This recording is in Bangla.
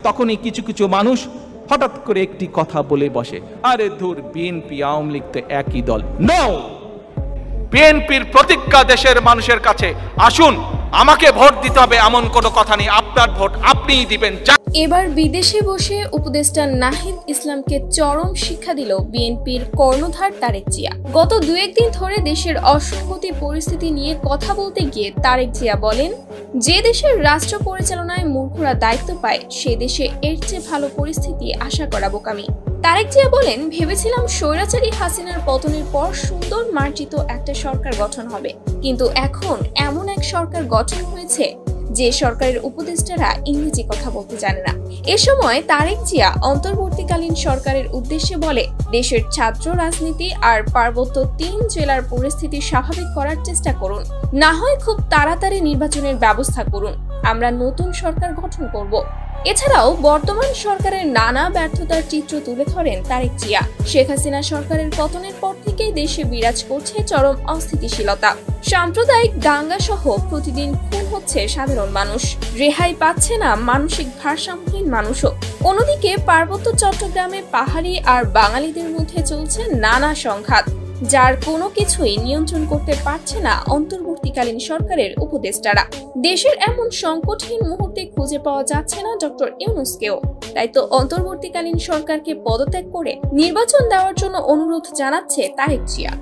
তখনই কিছু কিছু মানুষ হঠাৎ করে একটি কথা বলে বসে, আরে ধুর, বিএনপি আওয়ামী লীগ তো একই দল। নো, বিএনপির প্রতিজ্ঞা দেশের মানুষের কাছে, আসুন আমাকে ভোট দিতে হবে এমন কোনো কথা নেই, আপনার ভোট আপনিই দিবেন। এবার বিদেশে বসে উপদেষ্টা নাহিদ ইসলামকে চরম শিক্ষা দিল বিএনপির কর্ণধার তারেক জিয়া। গত দু-এক দিন ধরে দেশের অসঙ্গতি পরিস্থিতি নিয়ে কথা বলতে গিয়ে তারেক জিয়া বলেন, যে দেশের রাষ্ট্র পরিচালনায় মূর্খরা দায়িত্ব পায় সে দেশে এর চেয়ে ভালো পরিস্থিতি আশা করা বোকামি। তারেক জিয়া বলেন, ভেবেছিলাম স্বৈরাচারী হাসিনার পতনের পর সুন্দর মার্জিত একটা সরকার গঠন হবে, কিন্তু এখন এমন এক সরকার গঠন হয়েছে যে সরকারের উপদেষ্টারা ইংরেজি কথা বলতে জানে না। এ সময় তারেক জিয়া অন্তর্বর্তীকালীন সরকারের উদ্দেশ্যে বলে, দেশের ছাত্র রাজনীতি আর পার্বত্য ৩ জেলার পরিস্থিতি স্বাভাবিক করার চেষ্টা করুন, না হয় খুব তাড়াতাড়ি নির্বাচনের ব্যবস্থা করুন, আমরা নতুন সরকার গঠন করব। এছাড়াও বর্তমান সরকারের নানা ব্যর্থতার চিত্র তুলে ধরেন তারেক জিয়া। শেখ হাসিনা সরকারের পতনের পর থেকেই দেশে বিরাজ করছে চরম অস্থিতিশীলতা। সাম্প্রদায়িক দাঙ্গা সহ প্রতিদিন খুন হচ্ছে সাধারণ মানুষ, রেহাই পাচ্ছে না মানসিক ভারসাম্যহীন মানুষও। অন্যদিকে পার্বত্য চট্টগ্রামে পাহাড়ি আর বাঙালিদের মধ্যে চলছে নানা সংঘাত, যার কোনো কিছুই নিয়ন্ত্রণ করতে পারছে না অন্তর্বর্তীকালীন সরকারের উপদেষ্টারা। দেশের এমন সংকটহীন মুহূর্তে খুঁজে পাওয়া যাচ্ছে না ডক্টর ইউনূসকেও। তাই তো অন্তর্বর্তীকালীন সরকারকে পদত্যাগ করে নির্বাচন দেওয়ার জন্য অনুরোধ জানাচ্ছে তারেক জিয়া।